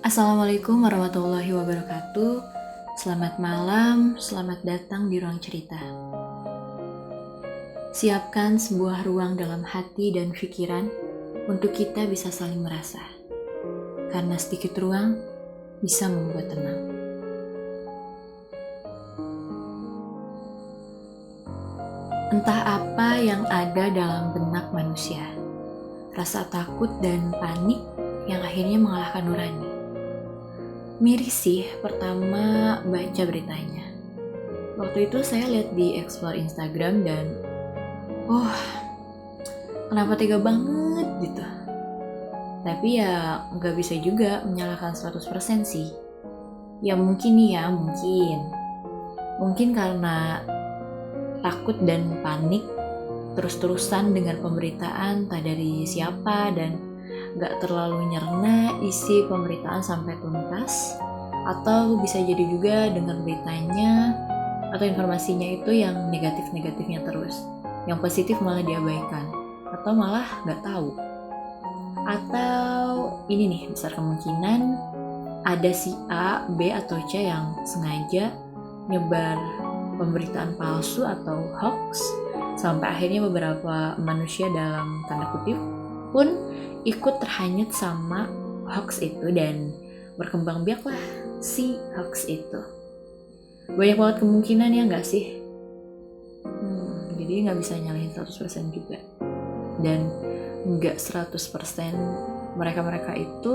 Assalamualaikum warahmatullahi wabarakatuh. Selamat malam, selamat datang di ruang cerita. Siapkan sebuah ruang dalam hati dan pikiran untuk kita bisa saling merasa. Karena sedikit ruang bisa membuat tenang. Entah apa yang ada dalam benak manusia. Rasa takut dan panik yang akhirnya mengalahkan nurani. Miris sih pertama baca beritanya. Waktu itu saya lihat di explore Instagram dan kenapa tega banget gitu. Tapi ya nggak bisa juga menyalahkan 100% sih. Ya mungkin Mungkin karena takut dan panik terus-terusan dengan pemberitaan tak dari siapa dan gak terlalu nyerna isi pemberitaan sampai tuntas, atau bisa jadi juga dengar beritanya atau informasinya itu yang negatif-negatifnya terus, yang positif malah diabaikan atau malah gak tahu. Atau ini nih, besar kemungkinan ada si A, B, atau C yang sengaja nyebar pemberitaan palsu atau hoax sampai akhirnya beberapa manusia dalam tanda kutip pun ikut terhanyut sama hoax itu dan berkembang biaklah si hoax itu. Banyak banget kemungkinan ya nggak sih? Jadi nggak bisa nyalahin 100% juga. Dan nggak 100% mereka-mereka itu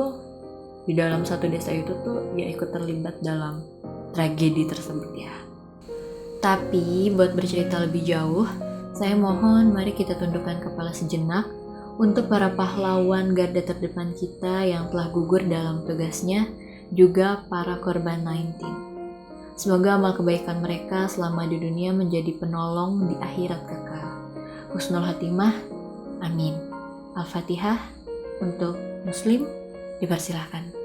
di dalam satu desa itu tuh ya ikut terlibat dalam tragedi tersebut ya. Tapi buat bercerita lebih jauh, saya mohon mari kita tundukkan kepala sejenak untuk para pahlawan garda terdepan kita yang telah gugur dalam tugasnya, juga para korban 19. Semoga amal kebaikan mereka selama di dunia menjadi penolong di akhirat kekal. Husnul Hatimah, amin. Al-Fatihah untuk Muslim, dipersilahkan.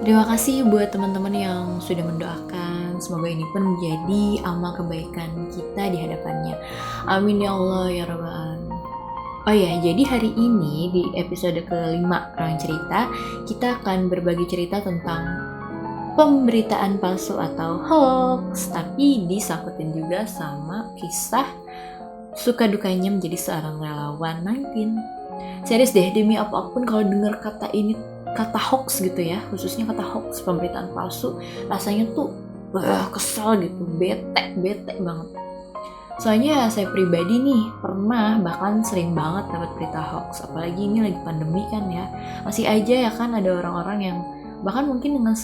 Terima kasih buat teman-teman yang sudah mendoakan. Semoga ini pun menjadi amal kebaikan kita di hadapannya. Amin ya Allah ya Rabbal Alamin. Oh ya, jadi hari ini di episode kelima Ruang Cerita, kita akan berbagi cerita tentang pemberitaan palsu atau hoax, tapi disangkutin juga sama kisah suka dukanya menjadi seorang relawan 19. Serius deh, demi apapun kalau dengar kata hoax gitu ya, khususnya kata hoax, pemberitaan palsu, rasanya tuh kesel gitu, bete banget. Soalnya saya pribadi nih pernah bahkan sering banget dapat berita hoax, apalagi ini lagi pandemi kan ya, masih aja ya kan ada orang-orang yang bahkan mungkin dengan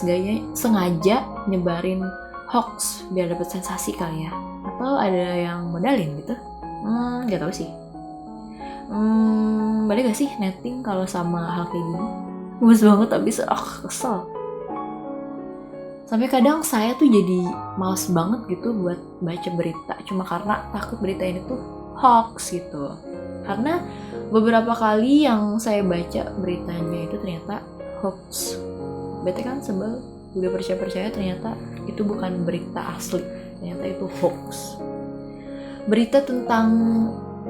sengaja nyebarin hoax biar dapat sensasi kali ya, atau ada yang modalin gitu, nggak tahu sih. Balik gak sih netting kalau sama hal kayak gini? Gemes banget abis, kesel. Sampai kadang saya tuh jadi males banget gitu buat baca berita, cuma karena takut berita ini tuh hoax gitu. Karena beberapa kali yang saya baca beritanya itu ternyata hoax. Bete kan sebel, udah percaya ternyata itu bukan berita asli, ternyata itu hoax. Berita tentang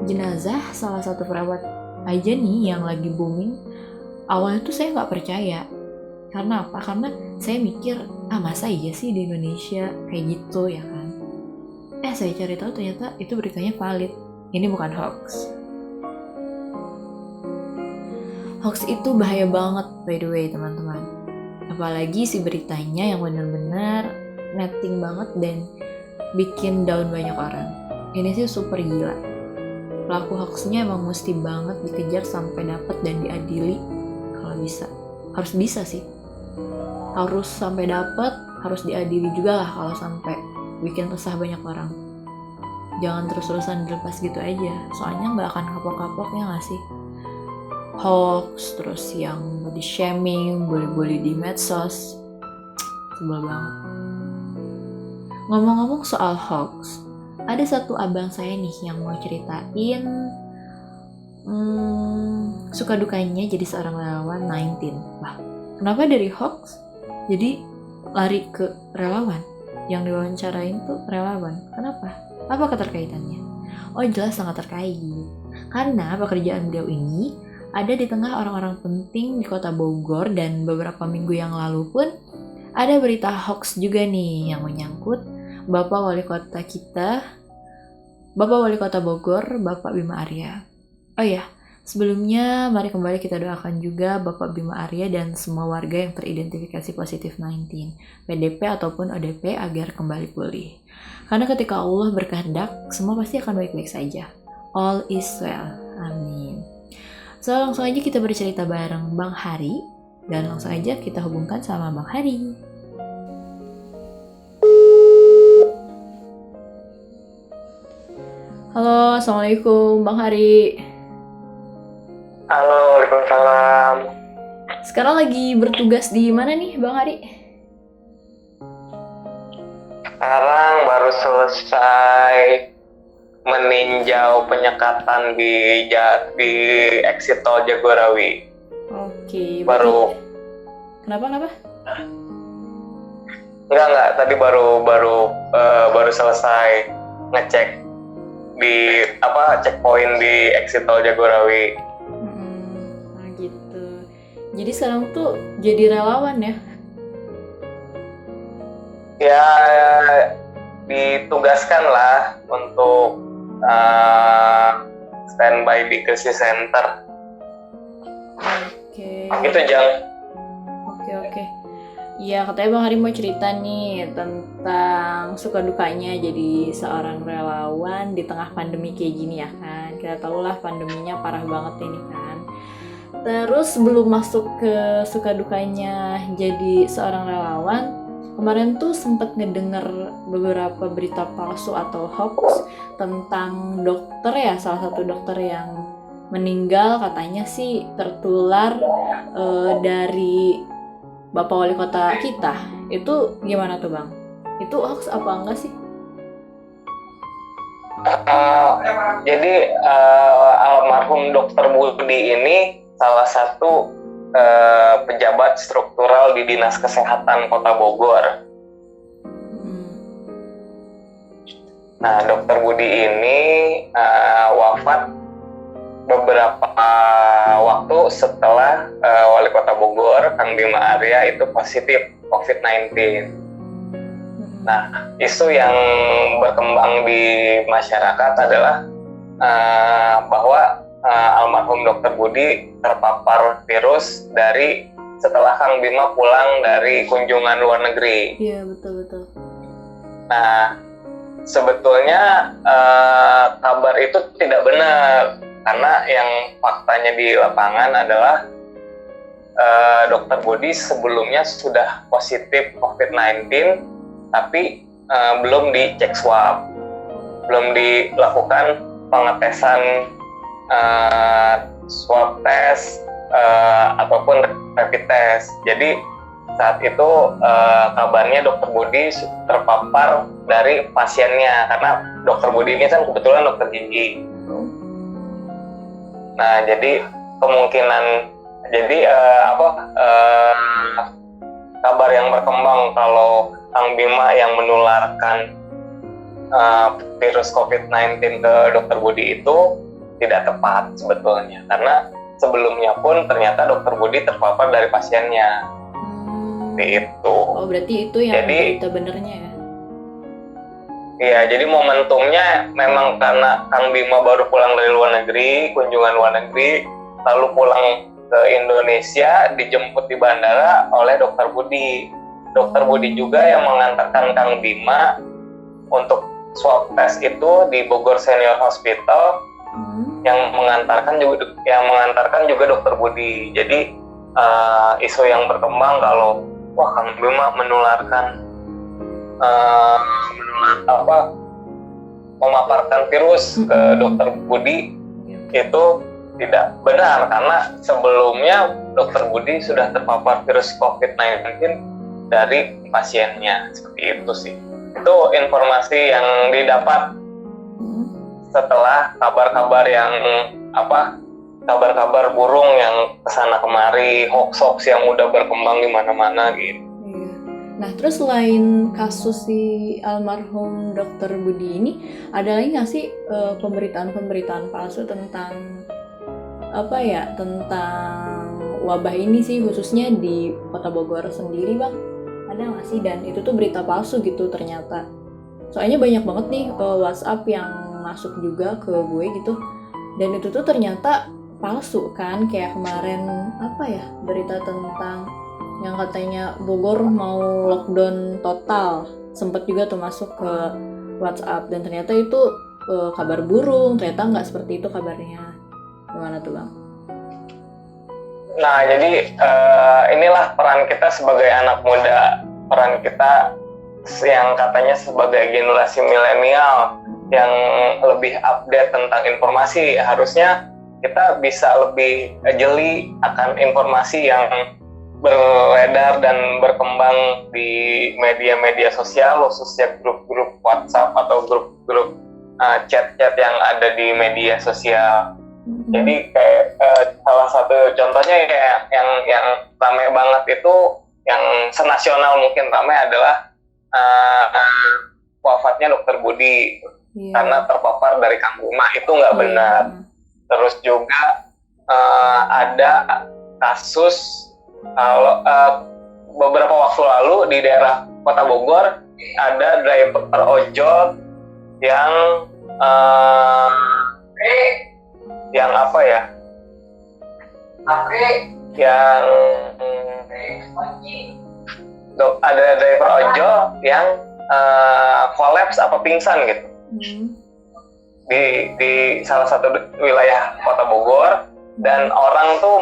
jenazah salah satu perawat aja nih yang lagi booming. Awalnya tuh saya nggak percaya. Karena apa? Karena saya mikir, masa iya sih di Indonesia kayak gitu ya kan? Saya cari tahu ternyata itu beritanya valid. Ini bukan hoax. Hoax itu bahaya banget by the way teman-teman. Apalagi si beritanya yang benar-benar netting banget dan bikin down banyak orang. Ini sih super gila. Pelaku hoaxnya emang mesti banget dikejar sampai dapat dan diadili. Kalau bisa, harus bisa sih, harus sampai dapat, harus diadili juga lah kalau sampai bikin resah banyak orang. Jangan terus-terusan dilepas gitu aja, soalnya nggak akan kapok-kapok ya nggak sih. Hoax terus yang body shaming, bully-bully di medsos, sebel banget. Ngomong-ngomong soal hoax, ada satu abang saya nih yang mau ceritain suka dukanya jadi seorang relawan 19. Kenapa dari hoax jadi lari ke relawan? Yang diwawancarain tuh relawan. Kenapa? Apa keterkaitannya? Oh jelas sangat terkait. Karena pekerjaan beliau ini ada di tengah orang-orang penting di kota Bogor, dan beberapa minggu yang lalu pun ada berita hoax juga nih yang menyangkut Bapak Wali Kota kita, Bapak Wali Kota Bogor, Bapak Bima Arya. Oh ya, sebelumnya mari kembali kita doakan juga Bapak Bima Arya dan semua warga yang teridentifikasi positif 19, PDP ataupun ODP agar kembali pulih. Karena ketika Allah berkehendak, semua pasti akan baik-baik saja. All is well. Amin. So, langsung aja kita bercerita bareng Bang Hari, dan langsung aja kita hubungkan sama Bang Hari. Halo, Assalamualaikum Bang Hari. Halo, Waalaikumsalam. Sekarang lagi bertugas di mana nih Bang Hari? Sekarang baru selesai meninjau penyekatan di exit tol Jagorawi. Oke, Baru Kenapa? enggak tadi baru selesai ngecek di checkpoint di exit tol Jagorawi. Nah gitu. Jadi sekarang tuh jadi relawan ya? Ya, ditugaskan lah untuk standby di krisis center. Oke. Gitu, Jang. Oke. Iya, katanya Bang Hari mau cerita nih tentang suka dukanya jadi seorang relawan di tengah pandemi kayak gini ya kan. Kita tahu lah pandeminya parah banget ini kan. Terus sebelum masuk ke suka dukanya jadi seorang relawan, kemarin tuh sempat ngedenger beberapa berita palsu atau hoax tentang dokter ya, salah satu dokter yang meninggal katanya sih tertular dari Bapak Wali Kota kita. Itu gimana tuh Bang? Itu hoax apa enggak sih? Jadi almarhum Dr. Budi ini salah satu pejabat struktural di Dinas Kesehatan Kota Bogor. Nah, Dr. Budi ini wafat beberapa waktu setelah Wali Kota Bogor, Kang Bima Arya itu positif COVID-19. Nah, isu yang berkembang di masyarakat adalah bahwa almarhum Dr. Budi terpapar virus setelah Kang Bima pulang dari kunjungan luar negeri. Iya, betul. Nah, sebetulnya kabar itu tidak benar, karena yang faktanya di lapangan adalah Dr. Budi sebelumnya sudah positif COVID-19, tapi belum dicek swab, belum dilakukan pengetesan swab test ataupun rapid test. Jadi saat itu kabarnya Dr. Budi terpapar dari pasiennya, karena Dr. Budi ini kan kebetulan dokter gigi. Nah, jadi kemungkinan kabar yang berkembang kalau Kang Bima yang menularkan virus COVID-19 ke Dr. Budi itu tidak tepat sebetulnya, karena sebelumnya pun ternyata Dr. Budi terpapar dari pasiennya. Itu. Oh, berarti itu yang berita benernya ya? Iya, jadi momentumnya memang karena Kang Bima baru pulang dari luar negeri, kunjungan luar negeri, lalu pulang ke Indonesia, dijemput di bandara oleh Dr. Budi. Dr. Budi juga yang mengantarkan Kang Bima untuk swab test itu di Bogor Senior Hospital. Yang mengantarkan juga Dr. Budi. Jadi isu yang berkembang kalau Kang Bima memaparkan virus ke Dr. Budi itu tidak benar, karena sebelumnya Dr. Budi sudah terpapar virus COVID-19 dari pasiennya. Seperti itu sih. Itu informasi yang didapat setelah kabar-kabar burung yang kesana kemari, hoax yang udah berkembang di mana-mana gitu. Iya. Nah, terus selain kasus si almarhum Dr. Budi ini, ada lagi nggak sih pemberitaan-pemberitaan palsu tentang apa ya, tentang wabah ini sih, khususnya di Kota Bogor sendiri, Bang? Ada nggak sih? Dan itu tuh berita palsu gitu ternyata. Soalnya banyak banget nih WhatsApp yang masuk juga ke gue gitu. Dan itu tuh ternyata palsu kan, kayak kemarin apa ya, berita tentang yang katanya Bogor mau lockdown total, sempet juga tuh masuk ke WhatsApp, dan ternyata itu kabar burung, ternyata nggak seperti itu kabarnya. Gimana tuh, Bang? Nah, jadi inilah peran kita sebagai anak muda, peran kita yang katanya sebagai generasi milenial yang lebih update tentang informasi. Harusnya kita bisa lebih jeli akan informasi yang beredar dan berkembang di media-media sosial, khususnya grup-grup WhatsApp atau grup-grup chat-chat yang ada di media sosial. Jadi kayak salah satu contohnya kayak yang ramai banget itu, yang senasional mungkin ramai adalah wafatnya Dokter Budi karena terpapar dari Kang Bima. Itu nggak benar. Terus juga ada kasus kalau beberapa waktu lalu di daerah Kota Bogor ada driver ojol yang apa ya? Yang ada driver ojol yang kolaps apa pingsan gitu di salah satu wilayah Kota Bogor, dan orang tuh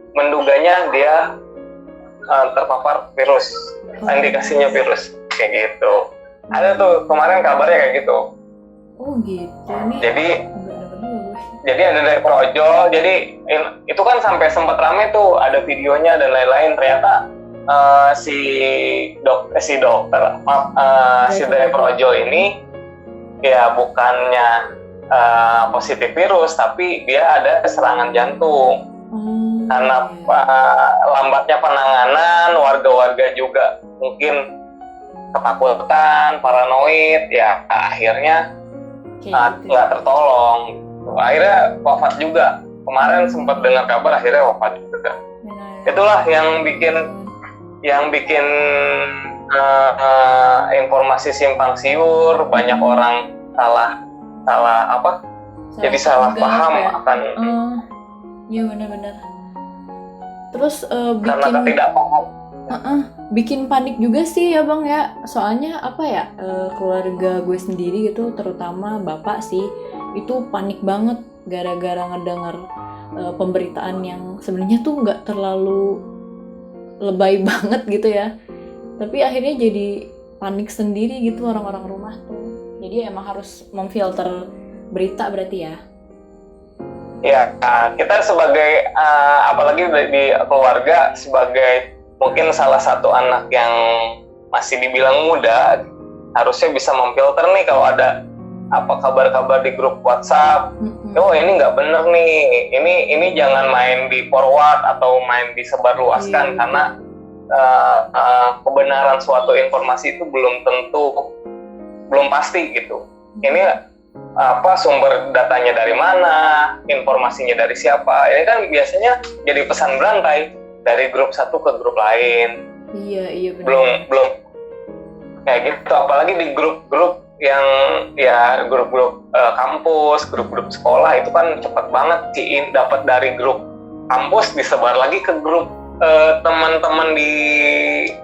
menduganya dia terpapar virus, indikasinya virus kayak gitu. Ada tuh kemarin kabarnya kayak gitu. Oh gitu nih. Jadi ada driver ojol, jadi itu kan sampai sempat rame tuh, ada videonya dan lain-lain. Ternyata si driver ojol ini ya bukannya positif virus, tapi dia ada serangan jantung. Karena lambatnya penanganan, warga-warga juga mungkin ketakutan, paranoid, ya akhirnya nggak tertolong. Akhirnya wafat juga. Kemarin sempat dengar kabar akhirnya wafat juga. Itulah yang bikin informasi simpang siur, banyak orang salah jadi salah paham ya? akan ya benar-benar. Terus karena ketidakpaham. Bikin panik juga sih ya Bang ya. Soalnya apa ya, keluarga gue sendiri gitu, terutama bapak sih, itu panik banget gara-gara ngedengar pemberitaan yang sebenarnya tuh nggak terlalu lebay banget gitu ya. Tapi akhirnya jadi panik sendiri gitu orang-orang rumah tuh. Jadi emang harus memfilter berita berarti ya. Ya, kita sebagai apalagi di keluarga, sebagai mungkin salah satu anak yang masih dibilang muda, harusnya bisa memfilter nih kalau ada apa kabar-kabar di grup WhatsApp. Oh ini nggak bener nih, ini jangan main di forward atau main disebarluaskan, karena kebenaran suatu informasi itu belum pasti gitu. Ini sumber datanya dari mana, informasinya dari siapa. Ini kan biasanya jadi pesan berantai dari grup satu ke grup lain. Iya benar. Belum kayak gitu, apalagi di grup-grup yang ya grup-grup kampus, grup-grup sekolah, itu kan cepet banget sih dapat dari grup kampus disebar lagi ke grup teman-teman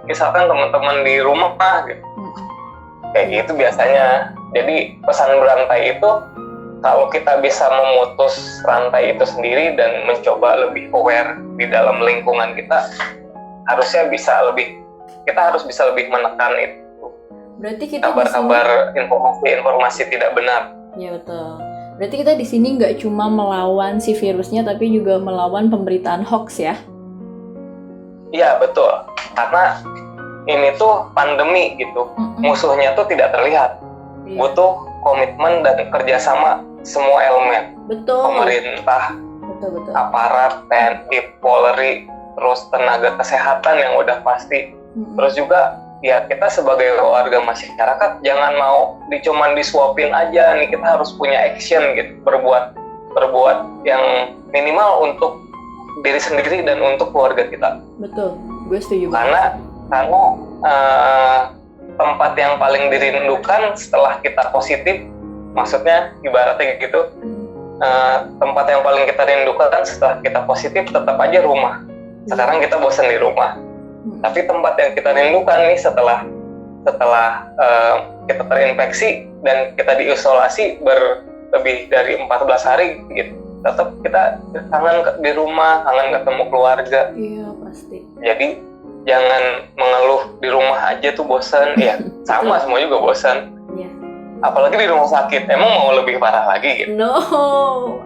misalkan teman-teman di rumah gitu. Kayak gitu biasanya. Jadi pesan berantai itu, kalau kita bisa memutus rantai itu sendiri dan mencoba lebih aware di dalam lingkungan kita, kita harus bisa lebih menekan itu. Berarti kita kabar-kabar informasi tidak benar. Ya betul. Berarti kita di sini nggak cuma melawan si virusnya, tapi juga melawan pemberitaan hoax ya? Iya betul. Karena ini tuh pandemi gitu, musuhnya tuh tidak terlihat. Butuh komitmen dan kerjasama semua elemen. Betul. Pemerintah, betul. aparat, TNI, Polri, terus tenaga kesehatan yang udah pasti. Terus juga ya kita sebagai warga masyarakat jangan mau cuman disuapin aja nih, kita harus punya action gitu, berbuat yang minimal untuk diri sendiri dan untuk keluarga kita. Betul, gue setuju Karena tempat yang paling dirindukan setelah kita positif, maksudnya ibaratnya gitu, tempat yang paling kita rindukan setelah kita positif tetap aja rumah. Sekarang kita bosan di rumah, tapi tempat yang kita rindukan nih setelah kita terinfeksi dan kita diisolasi lebih dari 14 hari gitu, tetap kita kangen di rumah, kangen ketemu keluarga. Iya pasti. Jadi jangan mengeluh di rumah aja tuh bosan, ya sama semua juga bosan. Iya. Apalagi di rumah sakit, emang mau lebih parah lagi gitu. No,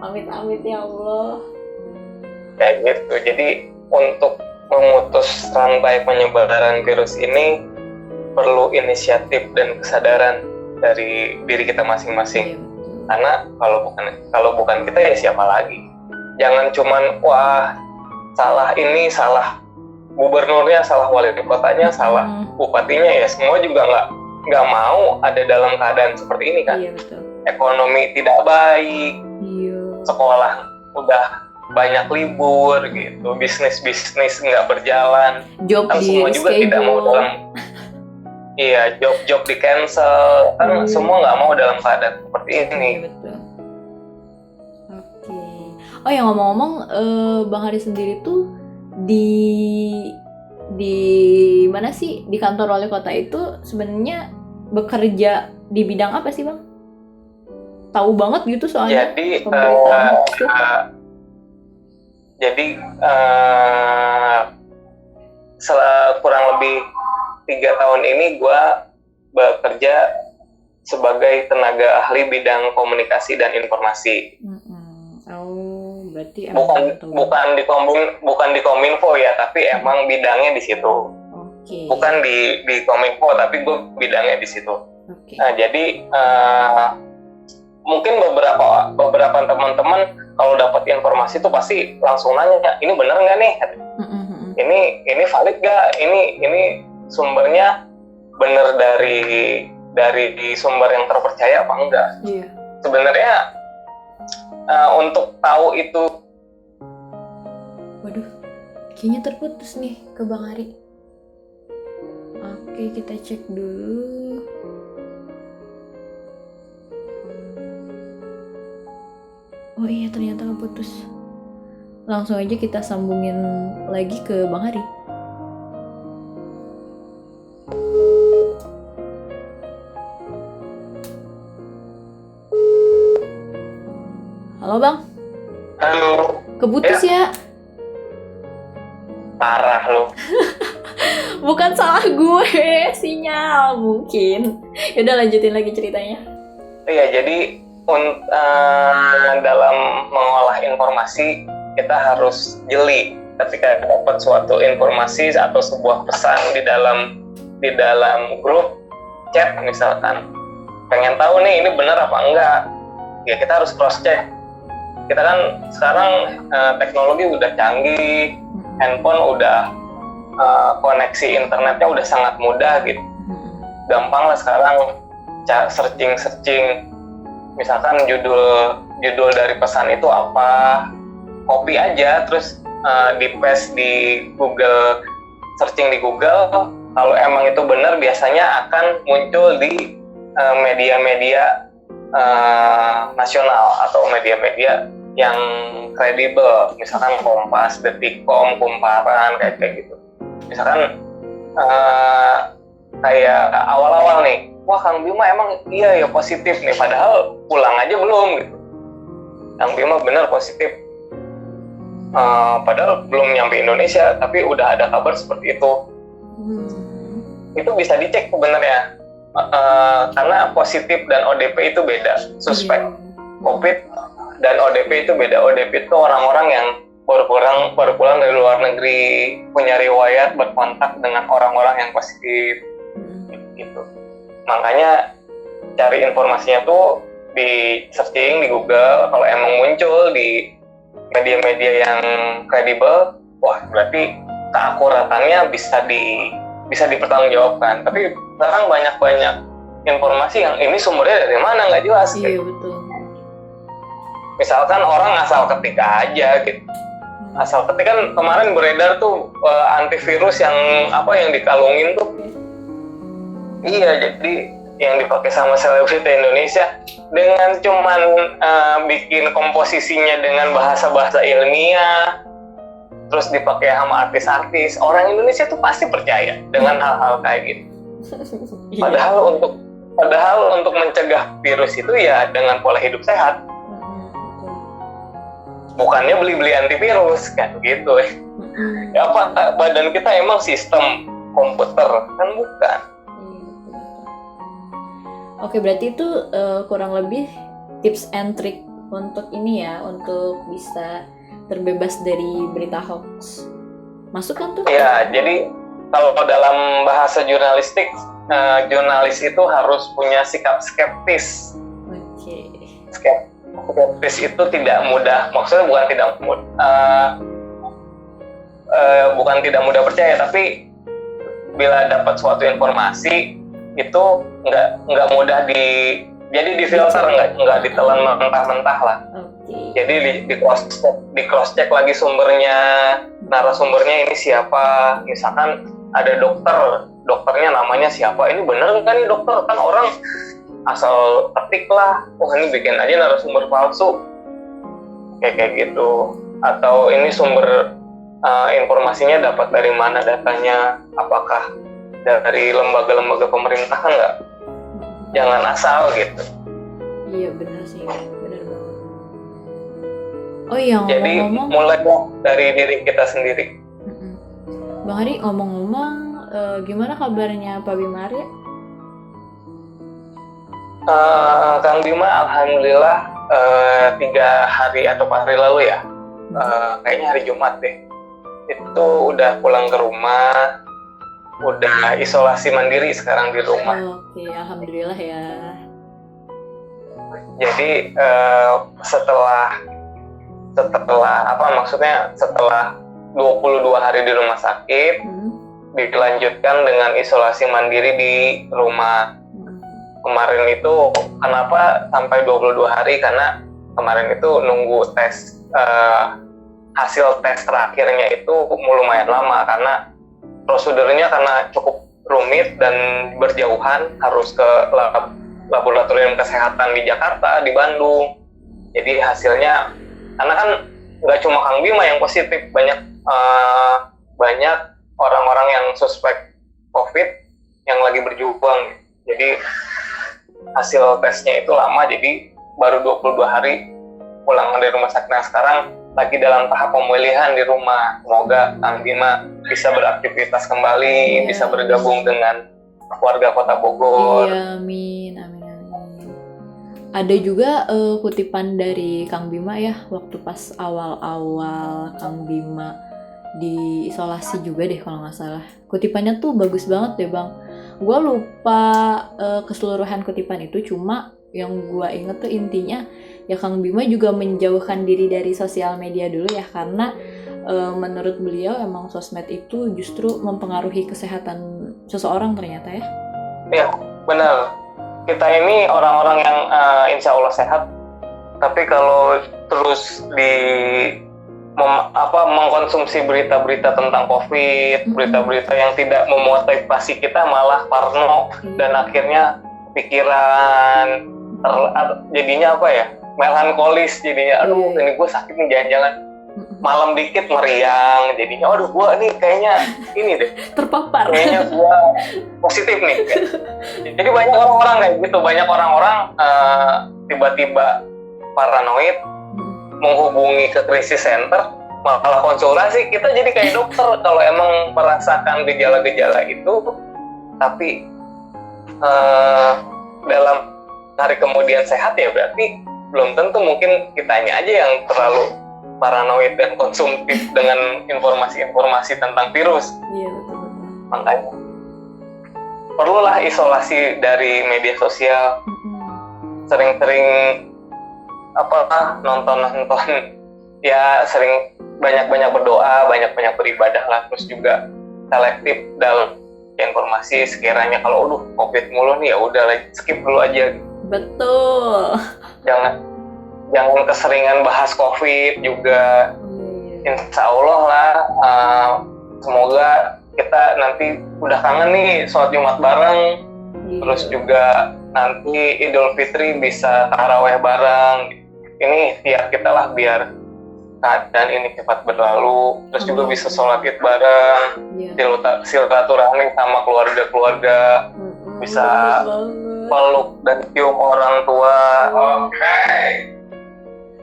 amit-amit ya Allah. Kayak gitu. Jadi untuk memutus rantai penyebaran virus ini perlu inisiatif dan kesadaran dari diri kita masing-masing. Iya, betul. Karena kalau bukan kita ya siapa lagi? Jangan cuman wah salah ini, salah gubernurnya, salah wali kotanya, salah bupatinya, ya semua juga nggak mau ada dalam keadaan seperti ini kan. Iya betul. Ekonomi tidak baik, Iya. sekolah udah banyak libur gitu, bisnis nggak berjalan, Job kan di semua juga tidak mau dalam job di cancel kan, semua nggak mau dalam keadaan seperti ini. Iya betul. Oke. Oh ya ngomong-ngomong, Bang Hari sendiri tuh di mana sih, di kantor wali kota itu sebenarnya bekerja di bidang apa sih Bang? Tahu banget gitu soalnya. Jadi kurang lebih 3 tahun ini gue bekerja sebagai tenaga ahli bidang komunikasi dan informasi. Oh, berarti bukan di Kominfo ya, tapi emang bidangnya di situ. Okay. Bukan di Kominfo, tapi gue bidangnya di situ. Okay. Nah, jadi mungkin beberapa teman-teman kalau dapat informasi tuh pasti langsung nanya, ini benar nggak nih? Ini valid nggak? Ini sumbernya benar dari sumber yang terpercaya apa enggak? Yeah. Sebenarnya untuk tahu itu, waduh, kayaknya terputus nih ke Bang Hari. Oke, kita cek dulu. Oh iya, ternyata keputus. Langsung aja kita sambungin lagi ke Bang Hari. Halo Bang. halo. Keputus ya? Parah lo. Bukan salah gue, sinyal mungkin. Yaudah lanjutin lagi ceritanya. Iya, jadi dalam mengolah informasi kita harus jeli ketika dapat suatu informasi atau sebuah pesan di dalam grup chat misalkan. Pengen tahu nih ini benar apa enggak? Ya kita harus cross check. Kita kan sekarang teknologi udah canggih, handphone udah koneksi internetnya udah sangat mudah gitu. Gampang lah sekarang searching. Misalkan judul dari pesan itu apa, copy aja terus di-paste di Google, searching di Google. Kalau emang itu benar biasanya akan muncul di media-media nasional atau media-media yang kredibel, misalkan Kompas, Detikcom, Kumparan, kayak gitu. Misalkan kayak awal-awal nih, wah Kang Bima emang iya ya positif nih, padahal pulang aja belum gitu. Kang Bima benar positif, padahal belum nyampe Indonesia, tapi udah ada kabar seperti itu. Itu bisa dicek sebenarnya, karena positif dan ODP itu beda, suspek COVID dan ODP itu beda. ODP itu orang-orang yang baru pulang dari luar negeri, punya riwayat berkontak dengan orang-orang yang positif gitu. Makanya cari informasinya tuh di searching di Google. Kalau emang muncul di media-media yang kredibel, wah berarti keakuratannya bisa dipertanggungjawabkan. Tapi sekarang banyak informasi yang ini sumbernya dari mana nggak jelas. Iya gitu. betul. Misalkan orang asal ketik aja gitu. Asal ketik kan kemarin beredar tuh antivirus yang dikalungin tuh. Iya, jadi yang dipakai sama selebriti Indonesia dengan cuman bikin komposisinya dengan bahasa-bahasa ilmiah, terus dipakai sama artis-artis, orang Indonesia tuh pasti percaya dengan hal-hal kayak gitu. Padahal untuk mencegah virus itu ya dengan pola hidup sehat. Bukannya beli-beli antivirus kan gitu. Ya apa badan kita emang sistem komputer kan bukan. Oke, berarti itu kurang lebih tips and trick untuk ini ya, untuk bisa terbebas dari berita hoax. Masuk kan tuh? Ya, jadi kalau dalam bahasa jurnalistik, jurnalis itu harus punya sikap skeptis. Oke. Skeptis itu tidak mudah, maksudnya bukan tidak mudah percaya, tapi bila dapat suatu informasi itu nggak mudah jadi difilter, nggak ditelan mentah-mentah lah. Okay. Jadi di cross check lagi sumbernya, narasumbernya ini siapa, misalkan ada dokternya namanya siapa, ini bener kan ini dokter, kan orang asal ketik lah, ini bikin aja narasumber palsu kayak gitu. Atau ini sumber informasinya dapat dari mana, datanya apakah dari lembaga-lembaga pemerintah, kan nggak, jangan asal gitu. Iya benar sih, benar banget. Oh iya, jadi mulai dari diri kita sendiri. Bang Hari, ngomong-ngomong, gimana kabarnya Pak Bima Arya? Kang Bima alhamdulillah 3 hari atau 4 hari lalu ya, kayaknya hari Jumat deh, itu udah pulang ke rumah. Udah isolasi mandiri sekarang di rumah. Oke, alhamdulillah ya. Jadi setelah 22 hari di rumah sakit, dilanjutkan dengan isolasi mandiri di rumah. Kemarin itu kenapa sampai 22 hari? Karena kemarin itu nunggu tes, hasil tes terakhirnya itu lumayan lama, karena prosedurnya karena cukup rumit dan berjauhan, harus ke laboratorium kesehatan di Jakarta, di Bandung. Jadi hasilnya, karena kan nggak cuma Kang Bima yang positif, banyak orang-orang yang suspek COVID yang lagi berjuang. Jadi hasil tesnya itu lama, jadi baru 22 hari pulang dari rumah sakit. Nah sekarang lagi dalam tahap pemulihan di rumah. Semoga Kang Bima bisa beraktivitas kembali, bisa bergabung dengan warga Kota Bogor. Iya, amin. Ada juga kutipan dari Kang Bima ya, waktu pas awal-awal Kang Bima diisolasi juga deh kalau nggak salah. Kutipannya tuh bagus banget deh Bang. Gue lupa keseluruhan kutipan itu, cuma yang gue inget tuh intinya ya Kang Bima juga menjauhkan diri dari sosial media dulu ya, karena menurut beliau emang sosmed itu justru mempengaruhi kesehatan seseorang ternyata ya. Iya, benar. Kita ini orang-orang yang insya Allah sehat, tapi kalau terus mengkonsumsi berita-berita tentang COVID, berita-berita yang tidak memotivasi kita, malah parno dan akhirnya pikiran jadinya melankolis, jadinya aduh ini gue sakit nih, jangan-jangan malam dikit meriang, jadinya aduh gue nih kayaknya ini deh terpapar, kayaknya gue positif nih. Jadi banyak orang-orang kayak gitu, banyak orang-orang tiba-tiba paranoid, menghubungi ke krisis center, malah konsultasi. Kita jadi kayak dokter kalau emang merasakan gejala-gejala itu, tapi dalam hari kemudian sehat, ya berarti belum tentu, mungkin kitanya aja yang terlalu paranoid dan konsumtif dengan informasi-informasi tentang virus. Iya, betul. Makanya perlulah isolasi dari media sosial, sering-sering nonton ya, sering banyak-banyak berdoa, banyak-banyak beribadah lah, terus juga selektif dalam informasi. Sekiranya kalau COVID mulu nih, ya udah skip dulu aja. Betul. Jangan keseringan bahas COVID juga. Insya Allah lah, semoga kita nanti udah kangen nih sholat Jumat bareng, terus juga nanti Idul Fitri bisa taraweh bareng. Ini tiap kita lah biar keadaan ini cepat berlalu, terus juga bisa sholat Id bareng, silaturahmi sama keluarga-keluarga, bisa peluk dan cium orang tua.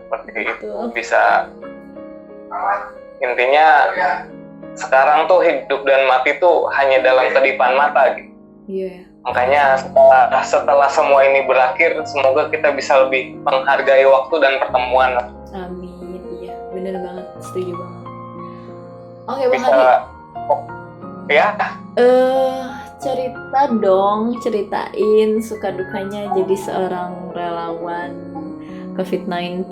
Seperti itu bisa. Intinya sekarang tuh hidup dan mati tuh hanya dalam kedipan mata gitu. Makanya setelah semua ini berakhir, semoga kita bisa lebih menghargai waktu dan pertemuan. Amin. Iya, bener banget, setuju banget. Oke, Bang Hadi. Ya. Cerita dong, ceritain suka dukanya jadi seorang relawan COVID-19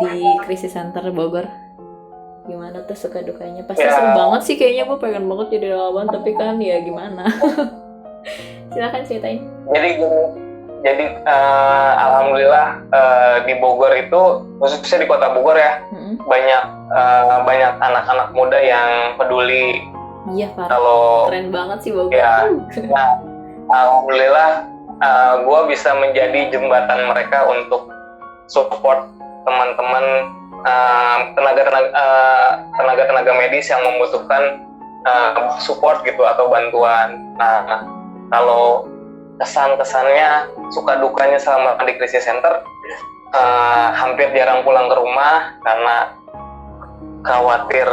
di Krisis Center Bogor. Gimana tuh suka dukanya? Pasti seru banget sih kayaknya, gue pengen banget jadi relawan, tapi kan ya gimana. Silakan ceritain. Jadi alhamdulillah di Bogor itu, khususnya di kota Bogor ya, banyak anak-anak muda yang peduli. Iya, parah. Keren banget sih Bogor. Ya, nah, alhamdulillah gue bisa menjadi jembatan mereka untuk support teman-teman tenaga medis yang membutuhkan support gitu atau bantuan. Nah, kalau kesan-kesannya, suka dukanya selama di krisis center, hampir jarang pulang ke rumah karena khawatir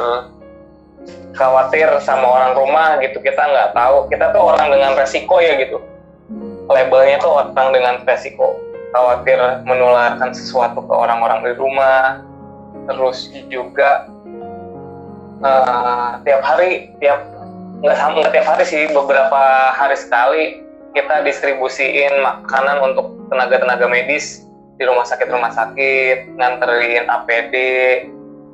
sama orang rumah gitu. Kita nggak tahu, kita tuh orang dengan resiko ya gitu, labelnya tuh orang dengan resiko, khawatir menularkan sesuatu ke orang-orang di rumah. Terus juga nggak tiap hari sih, beberapa hari sekali kita distribusiin makanan untuk tenaga medis di rumah sakit, nganterin APD,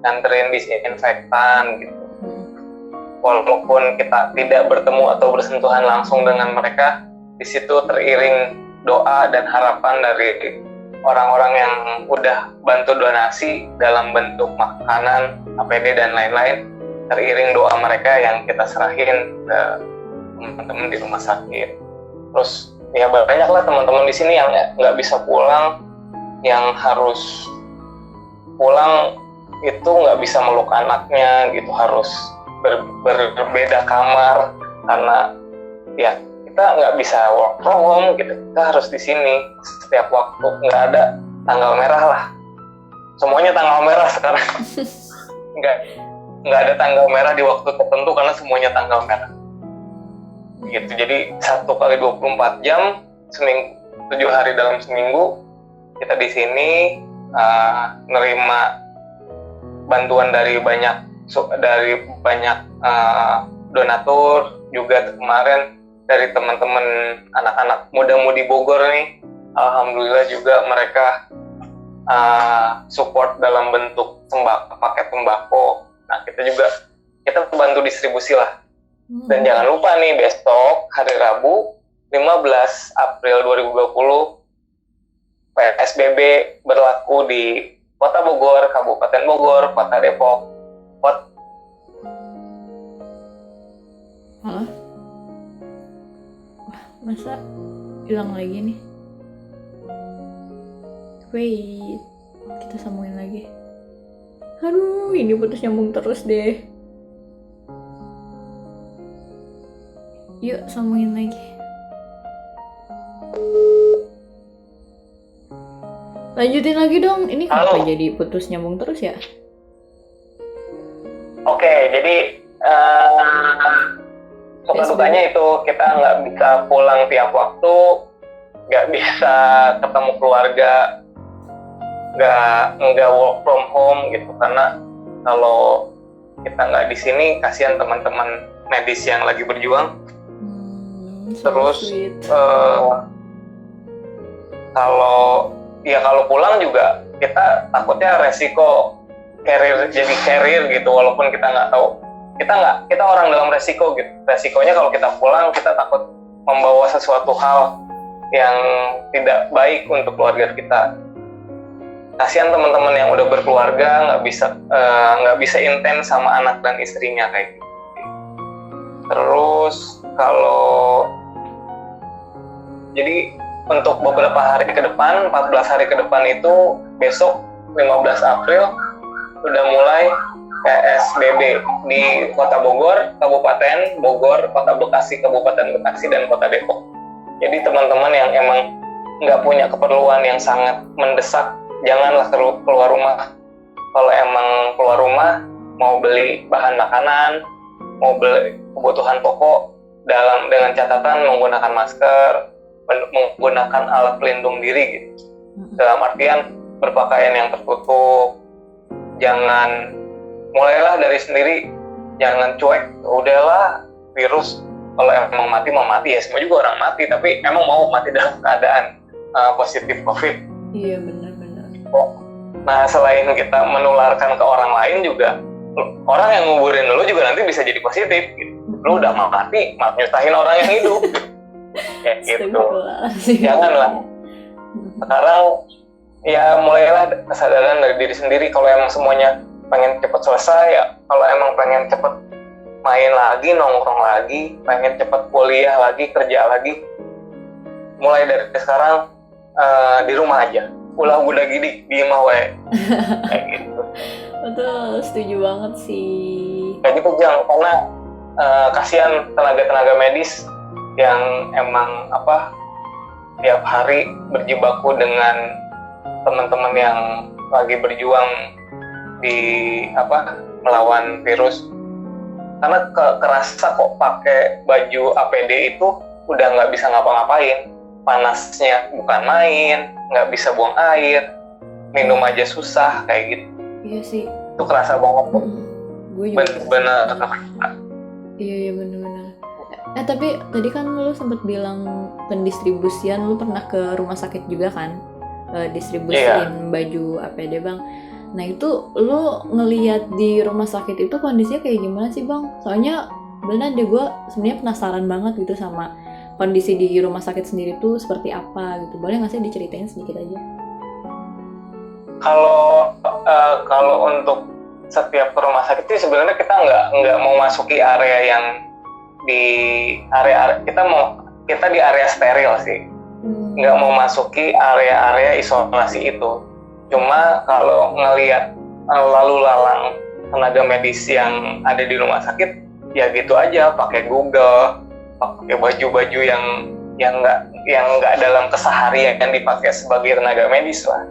nganterin disinfektan gitu. Walaupun kita tidak bertemu atau bersentuhan langsung dengan mereka, di situ teriring doa dan harapan dari orang-orang yang udah bantu donasi dalam bentuk makanan, APD dan lain-lain. Teriring doa mereka yang kita serahin ke teman-teman di rumah sakit. Terus ya banyaklah teman-teman di sini yang nggak bisa pulang, yang harus pulang itu nggak bisa meluk anaknya gitu, harus berbeda kamar karena ya kita nggak bisa work from home gitu, kita harus di sini setiap waktu, nggak ada tanggal merah lah, semuanya tanggal merah sekarang. nggak ada tanggal merah di waktu tertentu karena semuanya tanggal merah gitu. Jadi 1 kali 24 jam seminggu, 7 hari dalam seminggu kita di sini nerima bantuan dari banyak donatur, juga kemarin dari teman-teman anak-anak muda-mudi Bogor nih, alhamdulillah juga mereka support dalam bentuk paket sembako. Nah, kita bantu distribusi lah. Dan jangan lupa nih, besok hari Rabu 15 April 2020 PSBB berlaku di Kota Bogor, Kabupaten Bogor, Kota Depok. Wah, masa hilang lagi nih? Wait, kita sambungin lagi. Aduh, ini putus nyambung terus deh. Yuk, sambungin lagi. Lanjutin lagi dong. Ini kenapa jadi putus nyambung terus ya? Oke, jadi suka dukanya itu kita nggak bisa pulang tiap waktu, nggak bisa ketemu keluarga, nggak work from home gitu, karena kalau kita nggak di sini kasihan teman-teman medis yang lagi berjuang. Terus kalau pulang juga kita takutnya resiko jadi carrier gitu, walaupun kita nggak tahu, kita orang dalam resiko gitu. Resikonya kalau kita pulang kita takut membawa sesuatu hal yang tidak baik untuk keluarga kita. Kasihan teman-teman yang udah berkeluarga nggak bisa intens sama anak dan istrinya kayak gitu. Terus jadi untuk beberapa hari ke depan, 14 hari ke depan itu, besok 15 April udah mulai PSBB di Kota Bogor, Kabupaten Bogor, Kota Bekasi, Kabupaten Bekasi, dan Kota Depok. Jadi teman-teman yang emang nggak punya keperluan yang sangat mendesak, janganlah keluar rumah. Kalau emang keluar rumah, mau beli bahan makanan, mau beli kebutuhan pokok, dengan catatan menggunakan masker, menggunakan alat pelindung diri gitu. Dalam artian berpakaian yang tertutup, mulailah dari sendiri, jangan cuek, udahlah virus kalau emang mati mau mati ya, semua juga orang mati, tapi emang mau mati dalam keadaan positif COVID. Iya benar-benar. Nah selain kita menularkan ke orang lain juga, orang yang nguburin lu juga nanti bisa jadi positif gitu. Lu udah mau mati, malah nyusahin orang yang hidup. Ya gitu. Janganlah. Sekarang ya mulailah kesadaran dari diri sendiri. Kalau emang semuanya pengen cepet selesai ya, kalau emang pengen cepet main lagi, nongkrong lagi, pengen cepet kuliah lagi, kerja lagi, mulai dari sekarang di rumah aja. Ulah budak gidik di imah we. Kayak gitu. Betul, setuju banget sih. Kayak gitu Jang, karena kasihan tenaga medis yang emang tiap hari berjibaku dengan teman-teman yang lagi berjuang di melawan virus. Karena kerasa kok pakai baju APD itu udah nggak bisa ngapa-ngapain, panasnya bukan main, nggak bisa buang air, minum aja susah kayak gitu. Iya sih. Itu kerasa banget. Gue juga. Bener. Iya benar-benar. Tapi tadi kan lu sempat bilang pendistribusian, lu pernah ke rumah sakit juga kan, distribusiin baju APD Bang. Nah itu lu ngelihat di rumah sakit itu kondisinya kayak gimana sih Bang? Soalnya benar deh, gue sebenarnya penasaran banget gitu sama kondisi di rumah sakit sendiri tuh seperti apa gitu. Boleh nggak sih diceritain sedikit aja? Kalau untuk setiap rumah sakit itu sebenarnya kita nggak mau masuki area yang di area kita di area steril sih, nggak mau masuki area-area isolasi itu. Cuma kalau ngelihat lalu lalang tenaga medis yang ada di rumah sakit, ya gitu aja, pakai Google, pakai baju-baju yang nggak dalam keseharian yang dipakai sebagai tenaga medis lah.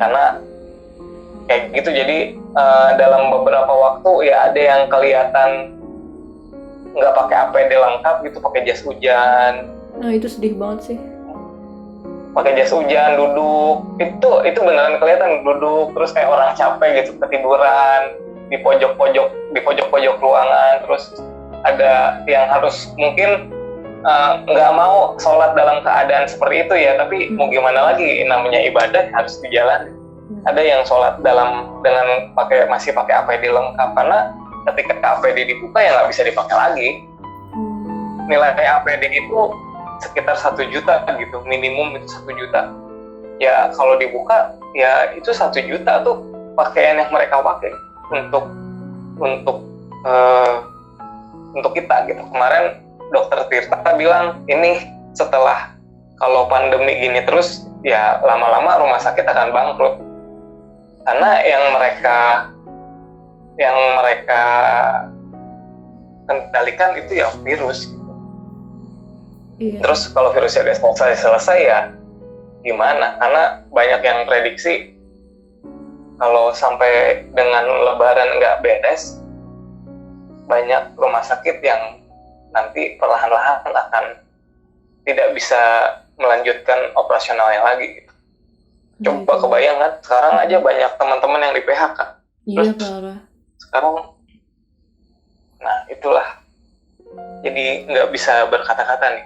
Karena kayak gitu, jadi dalam beberapa waktu ya ada yang kelihatan nggak pakai APD lengkap gitu, pakai jas hujan. Nah itu sedih banget sih. Pakai jas hujan, duduk, itu beneran kelihatan duduk terus kayak orang capek gitu, ketiduran di pojok-pojok ruangan. Terus ada yang harus mungkin nggak mau sholat dalam keadaan seperti itu ya, tapi mau gimana lagi, namanya ibadah harus dijalani. Ada yang sholat masih pakai APD lengkap, karena ketika APD dibuka ya nggak bisa dipakai lagi. Nilai APD itu sekitar 1 juta gitu, minimum itu 1 juta. Ya kalau dibuka ya itu 1 juta tuh pakaian yang mereka pakai untuk kita gitu. Kemarin Dokter Tirta bilang ini setelah kalau pandemi gini terus ya lama-lama rumah sakit akan bangkrut, karena yang mereka kendalikan itu ya virus. Iya. Terus kalau virusnya udah selesai ya gimana? Karena banyak yang prediksi kalau sampai dengan Lebaran nggak beres, banyak rumah sakit yang nanti perlahan-lahan akan tidak bisa melanjutkan operasionalnya lagi gitu. Coba kebayang kan, sekarang aja banyak teman-teman yang di PHK. Iya parah. Sekarang, nah itulah, jadi nggak bisa berkata-kata nih.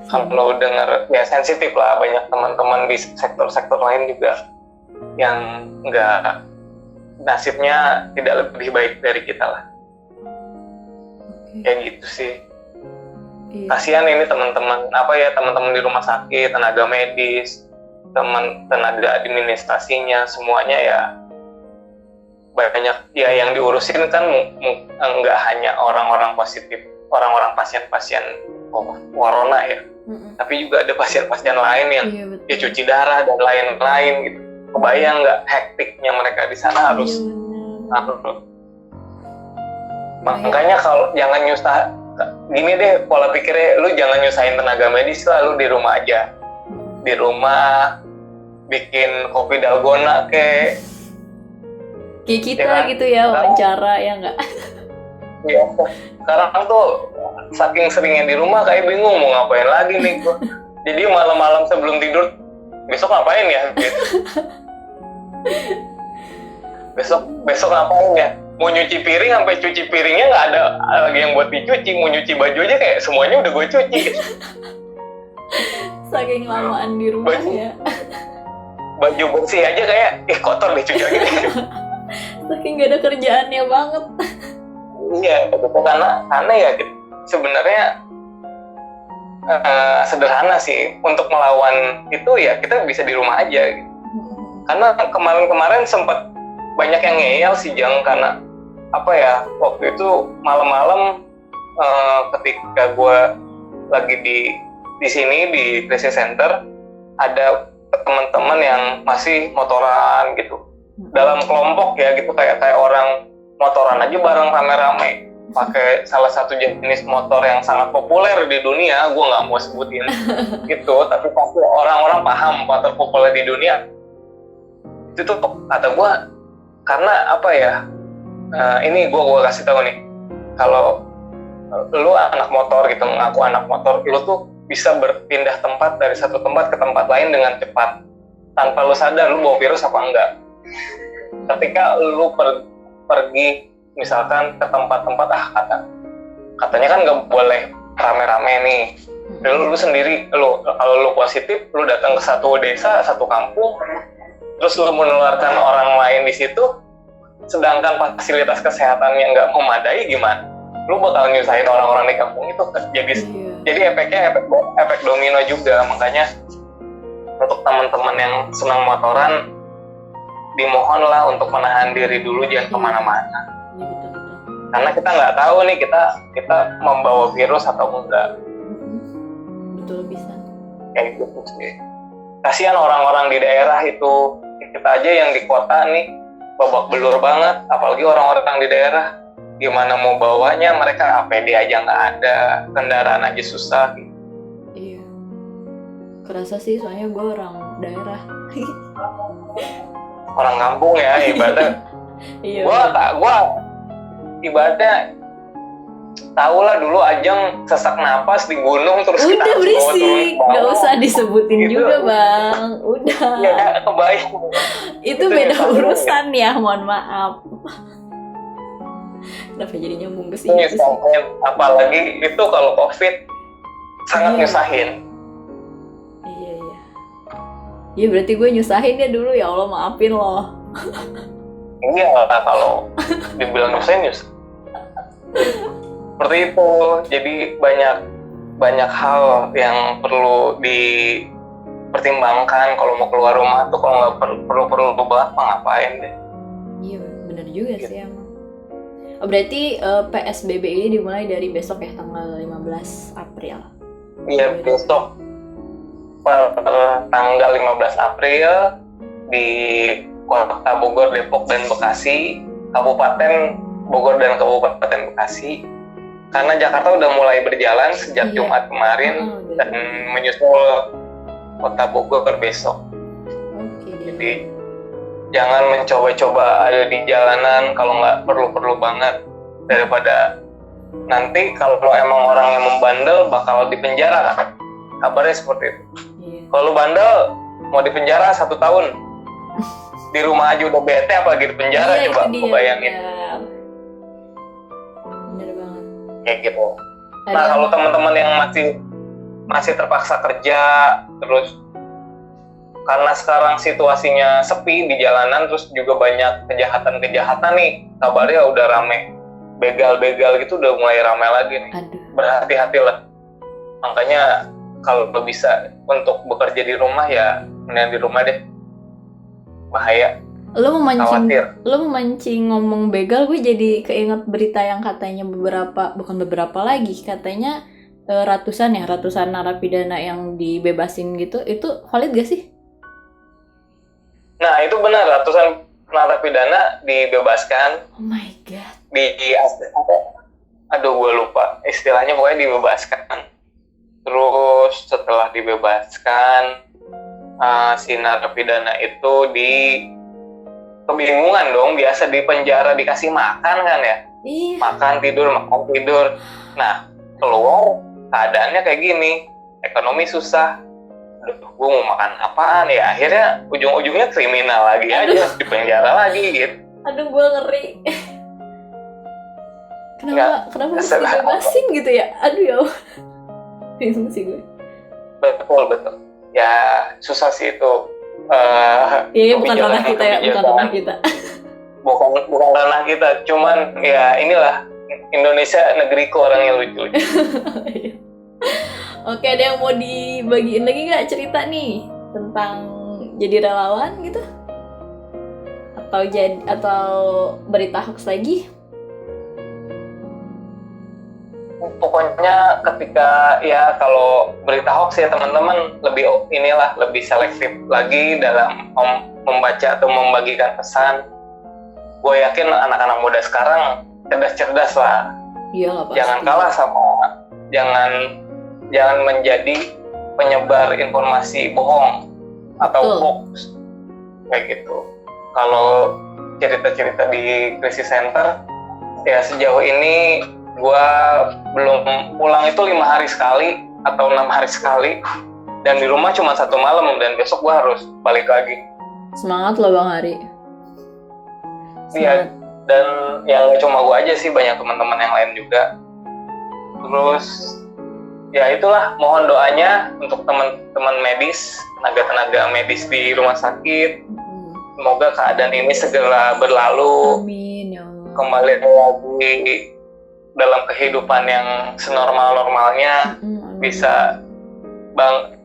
Kalau dengar ya sensitif lah, banyak teman-teman di sektor-sektor lain juga yang nggak nasibnya tidak lebih baik dari kita lah. Oke. Kayak gitu sih. Iya. Kasihan ini teman-teman teman-teman di rumah sakit, tenaga medis, tenaga administrasinya, semuanya ya banyak ya yang diurusin kan nggak hanya orang-orang positif, orang-orang pasien-pasien corona ya, tapi juga ada pasien-pasien lain yang Iya, betul. ya cuci darah dan lain-lain gitu. Kebayang nggak hektiknya mereka di sana harus Iya, benar. makanya kalau jangan nyusah gini deh, pola pikirnya lu jangan nyusahin tenaga medis lah, lu di rumah aja, di rumah bikin kopi dalgona kayak kita ya kan? gitu ya, wawancara ya nggak? Ya, sekarang tuh saking seringnya di rumah kayak bingung mau ngapain lagi nih gua. Jadi malam-malam sebelum tidur, besok ngapain ya gitu. besok ngapain ya, mau nyuci piring sampai cuci piringnya nggak ada lagi yang buat dicuci, mau nyuci baju aja kayak semuanya udah gue cuci gitu. Saking lamaan di rumah ya. Baju bersih aja kayak kotor dicuci lagi deh. Saking gak ada kerjaannya banget. Iya, betul, karena ya gitu. Sebenarnya sederhana sih, untuk melawan itu ya kita bisa di rumah aja gitu. Karena kemarin sempat banyak yang ngeyel sih Jang, karena waktu itu malam-malam ketika gue lagi di sini di crisis center, ada teman-teman yang masih motoran gitu dalam kelompok ya gitu, kayak orang motoran aja bareng rame-rame pakai salah satu jenis motor yang sangat populer di dunia, gue nggak mau sebutin gitu, tapi pasti orang-orang paham motor populer di dunia itu tuh. Kata gue, karena ini gue kasih tahu nih, kalau lu anak motor gitu, ngaku anak motor, lu tuh bisa berpindah tempat dari satu tempat ke tempat lain dengan cepat tanpa lu sadar lu bawa virus apa enggak. Ketika lu pergi misalkan ke tempat-tempat katanya kan nggak boleh rame-rame nih, lu sendiri, kalau lu positif, lu datang ke satu desa, satu kampung, terus lu menularkan orang lain di situ, sedangkan fasilitas kesehatannya nggak memadai, gimana? Lu bakal nyusahin orang-orang di kampung itu. Jadi efeknya efek domino juga. Makanya untuk teman-teman yang senang motoran, dimohonlah untuk menahan diri dulu, jangan kemana-mana. Iya, betul. Karena kita nggak tahu nih kita membawa virus atau enggak. Betul, bisa. Kayak gitu sih. Kasihan orang-orang di daerah itu, kita aja yang di kota nih babak belur banget, apalagi orang-orang di daerah. Gimana mau bawanya, mereka APD aja nggak ada, kendaraan aja susah. Iya, kerasa sih, soalnya gue orang daerah. Orang kampung ya ibaratnya. Iya. Gue ibaratnya tahu lah dulu Ajeng sesak napas di gunung terus udah kita berisik, nggak usah disebutin gitu juga Bang. Udah. Ya, kebayang. Itu beda urusan ya, mohon maaf. Kenapa jadi nyambung ke sini? Apalagi itu kalau COVID sangat nyusahin. Iya. Iya, berarti gue nyusahin ya dulu, ya Allah, maafin loh. Iya lah, kalau dibilang nyusahin. Seperti itu. Jadi banyak hal yang perlu dipertimbangkan kalau mau keluar rumah tuh. Kalau nggak perlu banget, ngapain deh. Iya, benar juga sih emang. Oh, berarti PSBB ini dimulai dari besok ya, tanggal 15 April. Iya, besok tanggal 15 April di Kota Bogor, Depok, dan Bekasi, Kabupaten Bogor dan Kabupaten Bekasi. Karena Jakarta udah mulai berjalan sejak Jumat kemarin dan menyusul Kota Bogor besok. Jadi jangan mencoba-coba ada di jalanan kalau nggak perlu banget, daripada nanti kalau emang orang yang membandel bakal dipenjara kan. Kabarnya seperti itu. Kalau bandel mau dipenjara 1 tahun, di rumah aja udah bete, apalagi di penjara. Coba bayangin. Bener banget. Kayak gitu. Nah, kalau teman-teman yang masih terpaksa kerja, terus karena sekarang situasinya sepi di jalanan, terus juga banyak kejahatan-kejahatan nih, kabarnya udah rame, begal-begal gitu udah mulai rame lagi nih. Aduh. Berhati-hatilah. Makanya kalau bisa untuk bekerja di rumah ya mending di rumah deh. Bahaya. Lo Khawatir. memancing ngomong begal, gue jadi keinget berita yang katanya bukan beberapa lagi, katanya ratusan narapidana yang dibebasin gitu, itu valid gak sih? Nah itu benar, ratusan narapidana dibebaskan. Oh my god. Aduh gue lupa istilahnya, pokoknya dibebaskan. Terus setelah dibebaskan, si narapidana itu kebingungan dong, biasa di penjara dikasih makan kan ya, Iya. makan tidur. Nah keluar keadaannya kayak gini, ekonomi susah. Aduh, gue mau makan apaan ya? Akhirnya ujung-ujungnya kriminal lagi aja, di penjara lagi gitu. Aduh, gue ngeri. Kenapa harus dibebasin gitu ya? Aduh ya Allah. Bingung sih gue. Betul. Ya susah sih itu. Iya, bukan ranah kita ya, bukan ranah kita. Bukan ranah kita, cuman ya inilah Indonesia, negeriku orangnya lucu-lucu. Oke, ada yang mau dibagiin lagi nggak cerita nih tentang jadi relawan gitu? Atau berita hoax lagi? Pokoknya ketika ya kalau berita hoax ya teman-teman lebih selektif lagi dalam membaca atau membagikan pesan. Gue yakin anak-anak muda sekarang cerdas-cerdas lah. Iya, pasti. Jangan kalah jangan menjadi penyebar informasi bohong atau hoax kayak gitu. Kalau cerita-cerita di krisis center ya sejauh ini gue belum pulang itu 5 hari sekali atau 6 hari sekali, dan di rumah cuma 1 malam, dan besok gue harus balik lagi. Semangat loh Bang Hari. Iya, dan yang cuma gue aja sih, banyak teman-teman yang lain juga. Terus ya itulah, mohon doanya untuk teman-teman medis, tenaga-tenaga medis di rumah sakit. Semoga keadaan ini segera berlalu. Amin ya Allah. Kembali lagi dalam kehidupan yang senormal-normalnya. Bisa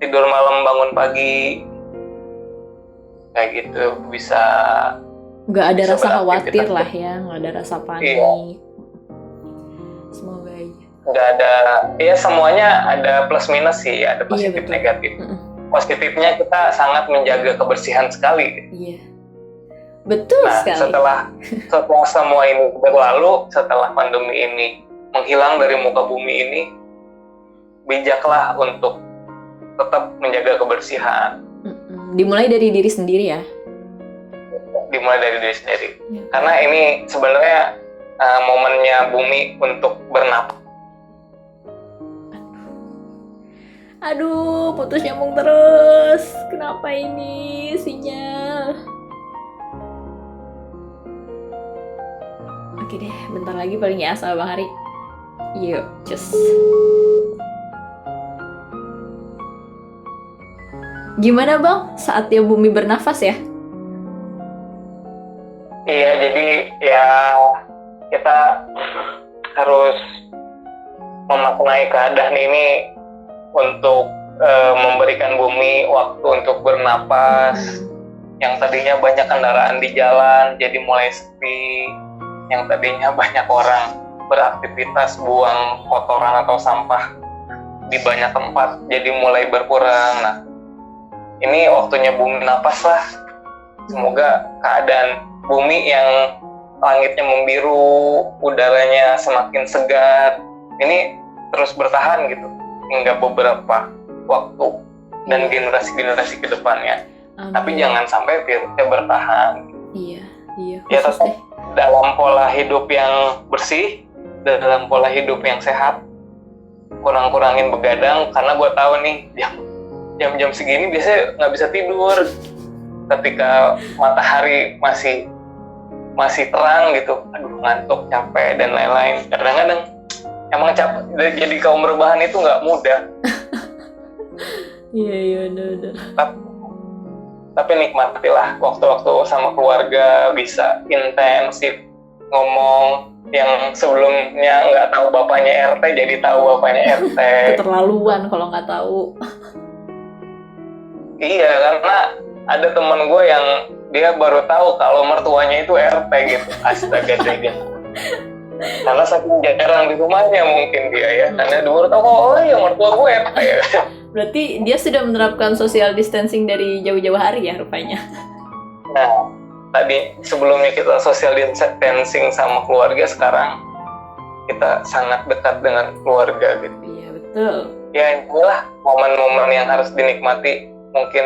tidur malam bangun pagi kayak gitu, bisa nggak ada rasa khawatir beraktivitas lah ya, nggak ada rasa panik. Iya. Semoga aja. Nggak ada, ya semuanya ada plus minus sih, ada positif betul. negatif. Positifnya kita sangat menjaga kebersihan sekali. Iya, betul sekali. Setelah semua ini berlalu, setelah pandemi ini menghilang dari muka bumi ini, bijaklah untuk tetap menjaga kebersihan. Dimulai dari diri sendiri ya. Dimulai dari diri sendiri. Ya. Karena ini sebenarnya momennya bumi untuk bernapas. Aduh, putus nyambung terus. Kenapa ini sinyal? Oke deh, bentar lagi paling ya sama Bang Hari. Yuk, cus. Gimana Bang? Saatnya bumi bernafas ya? Iya, jadi ya kita harus memaknai keadaan ini untuk memberikan bumi waktu untuk bernapas. Yang tadinya banyak kendaraan di jalan jadi mulai sepi. Yang tadinya banyak orang beraktivitas buang kotoran atau sampah di banyak tempat jadi mulai berkurang. Nah, ini waktunya bumi napas lah. Semoga keadaan bumi yang langitnya membiru, udaranya semakin segar, ini terus bertahan gitu hingga beberapa waktu dan generasi-generasi ke depannya. Tapi jangan sampai virusnya bertahan. Iya. Ya tetap dalam pola hidup yang bersih, dalam pola hidup yang sehat, kurang-kurangin begadang, karena gue tahu nih jam-jam segini biasanya nggak bisa tidur ketika matahari masih terang gitu. Aduh, ngantuk, capek dan lain-lain. Kadang-kadang emang capek, jadi kaum rebahan itu nggak mudah. Iya, udah. Tapi nikmatilah waktu-waktu sama keluarga, bisa intensif ngomong yang sebelumnya nggak tahu bapaknya RT jadi tahu bapaknya RT. Keterlaluan kalau nggak tahu. Iya, karena ada teman gue yang dia baru tahu kalau mertuanya itu RT gitu. Astaga deh. Karena saking jarang di rumahnya mungkin dia ya. Karena dia baru tahu, oh iya mertua gue RT. Berarti dia sudah menerapkan social distancing dari jauh-jauh hari ya rupanya. Nah, tadi sebelumnya kita social distancing sama keluarga, sekarang kita sangat dekat dengan keluarga gitu. Iya betul. Ya inilah momen-momen yang harus dinikmati mungkin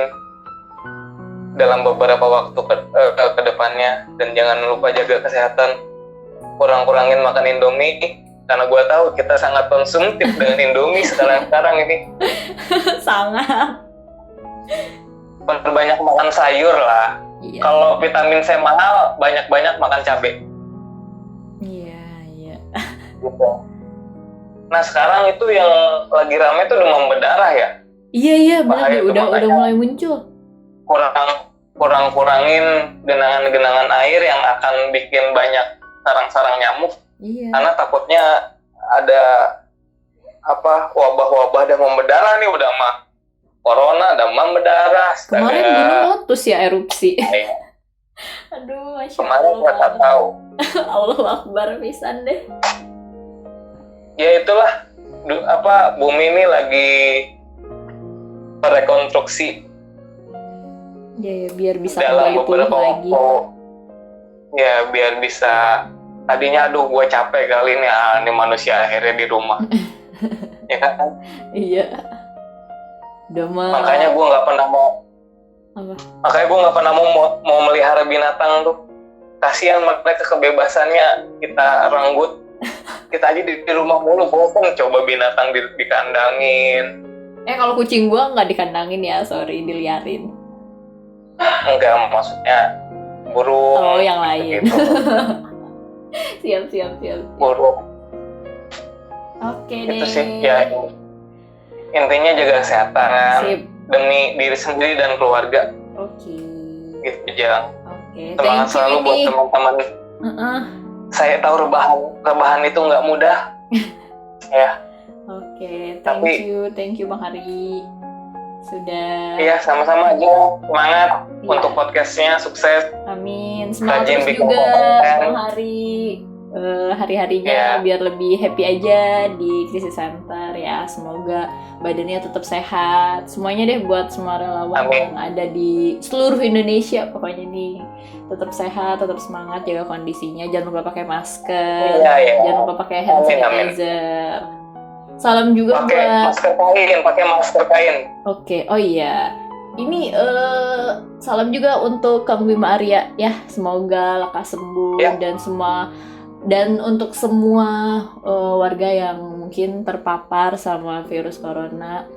dalam beberapa waktu ke depannya. Dan jangan lupa jaga kesehatan, kurang-kurangin makan Indomie, karena gue tahu kita sangat konsumtif dengan Indomie sekarang ini. Sangat. Perbanyak makan sayur lah. Iya. Kalau vitamin C mahal, banyak-banyak makan cabai. Iya. Gitu. Nah sekarang itu yang lagi rame tuh demam berdarah ya. Iya benar Bahaya deh, tuh, udah makanya mulai muncul. kurangin genangan-genangan air yang akan bikin banyak sarang-sarang nyamuk. Iya. Karena takutnya ada wabah-wabah demam berdarah nih, udah mah corona, demam berdarah. Kemarin gunung meletus ya erupsi. Iya. Aduh, masya Kemarin Allah. nggak tahu. Allahu Akbar pisan deh. Ya itulah, bumi ini lagi rekonstruksi Ya, biar bisa dalam kembali pulih beberapa lagi. waktu. Ya biar bisa. Tadinya aduh gue capek kali ini manusia akhirnya di rumah. Ya kan? Iya. Udah mah. Makanya gue nggak pernah mau. Apa? Makanya gue nggak pernah mau melihara binatang tuh. Kasihan mereka kebebasannya kita renggut. Kita aja di rumah mulu, bosan coba binatang dikandangin. Kalau kucing gua nggak dikandangin ya, sorry, diliarin. Enggak, maksudnya burung. Oh, yang lain. Gitu. Siap. Burung. Oke deh. Itu sih ya. Intinya jaga kesehatan. Sip. Demi diri sendiri dan keluarga. Oke. Gitu aja. Oke. Semangat selalu buat teman-teman. Saya tahu rebahan itu nggak mudah. Ya. Oke, Tapi- thank you Bang Hari. Sudah. Iya, sama-sama aja. Semangat Iya. untuk podcastnya, sukses. Amin. Semangat Rajin terus bikin juga konten. Bang Hari. Hari-harinya Iya. biar lebih happy aja di krisis center ya. Semoga badannya tetap sehat. Semuanya deh buat semua relawan Amin. yang ada di seluruh Indonesia pokoknya nih. Tetap sehat, tetap semangat, jaga kondisinya. Jangan lupa pakai masker. Iya. Jangan lupa pakai hand Amin. sanitizer. Salam juga Pakai buat masker kain. Oke, oh iya. Ini salam juga untuk Kang Bima Arya ya. Semoga lekas sembuh Ya. dan untuk semua warga yang mungkin terpapar sama virus corona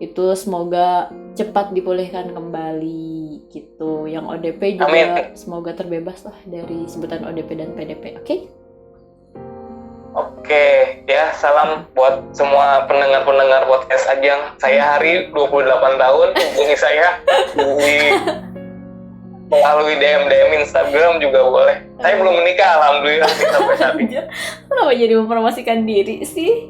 itu semoga cepat dipulihkan kembali gitu. Yang ODP juga Amin. semoga terbebas lah dari sebutan ODP dan PDP. Oke? Oke, ya salam buat semua pendengar podcast Ajang. Saya Hari, 28 tahun, hubungi saya di melalui DM Instagram juga boleh. Saya belum menikah, alhamdulillah sampai saat ini. Kenapa jadi mempromosikan diri sih?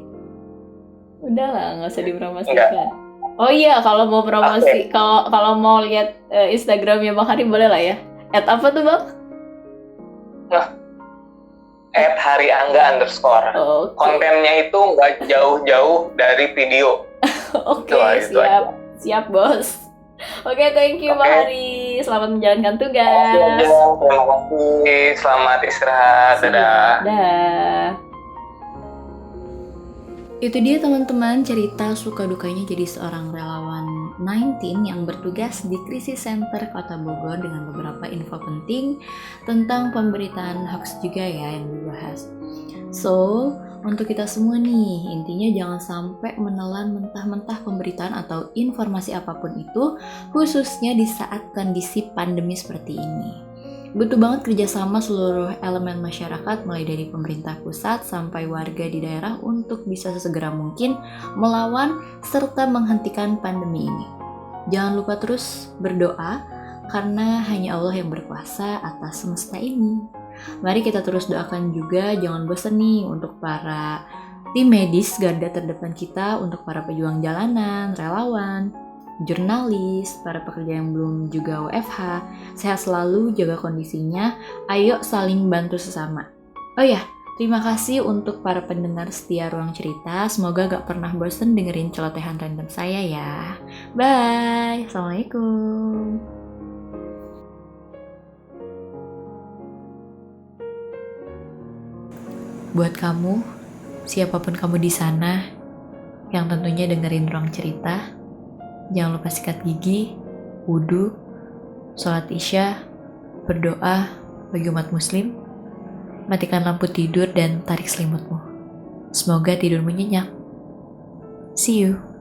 Udahlah, nggak usah dipromosikan. Oh iya, kalau mau promosi, kalau mau lihat Instagramnya Bang Hari boleh lah ya. @apa tuh Bang? @hariangga_. Oke. Kontennya itu nggak jauh-jauh dari video. Oke, Itu aja. siap bos. Oke, thank you Bang Oke. Hari. Selamat menjalankan Oke, tugas. Ajang. Terima kasih. Selamat istirahat. Dadah. Dah. Itu dia teman-teman cerita suka dukanya jadi seorang relawan 19 yang bertugas di Krisis Center Kota Bogor dengan beberapa info penting tentang pemberitaan hoax juga ya yang dibahas. So, untuk kita semua nih, intinya jangan sampai menelan mentah-mentah pemberitaan atau informasi apapun itu, khususnya di saat kondisi pandemi seperti ini. Butuh banget kerjasama seluruh elemen masyarakat mulai dari pemerintah pusat sampai warga di daerah untuk bisa sesegera mungkin melawan serta menghentikan pandemi ini. Jangan lupa terus berdoa, karena hanya Allah yang berkuasa atas semesta ini. Mari kita terus doakan juga, jangan bosan nih untuk para tim medis garda terdepan kita, untuk para pejuang jalanan, relawan, jurnalis, para pekerja yang belum juga WFH. Sehat selalu, jaga kondisinya, ayo saling bantu sesama. Oh ya, terima kasih untuk para pendengar setia Ruang Cerita. Semoga gak pernah bosan dengerin celotehan random saya ya. Bye, Assalamualaikum. Buat kamu, siapapun kamu di sana, yang tentunya dengerin Ruang Cerita, jangan lupa sikat gigi, wudhu, sholat isya, berdoa bagi umat muslim, matikan lampu tidur dan tarik selimutmu. Semoga tidurmu nyenyak. See you.